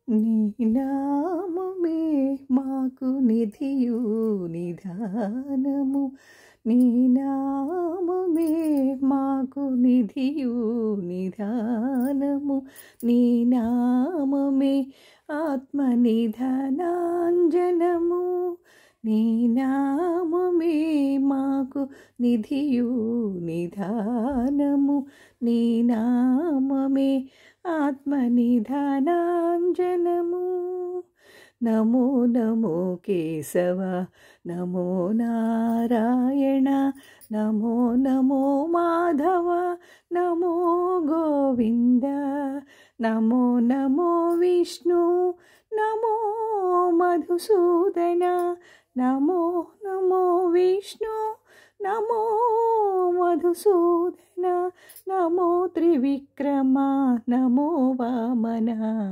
నీ నామమే మాకు నిధియు నిధానము, నీ నామమే మాకు నిధియు నిధానము, నీ నామమే ఆత్మనిధానాంజనము, నీ నామమే మాకు నిధియు నిధానము, నీ నామమే ఆత్మనిధానాంజనము. నమో నమో కేశవ, నమో నారాయణ, నమో నమో మాధవ, నమో గోవింద, నమో నమో విష్ణు, నమో మధుసూదన, నమో నమో విష్ణు, నమో మధుసూదన, నమో త్రివిక్రమ, నమో వామన.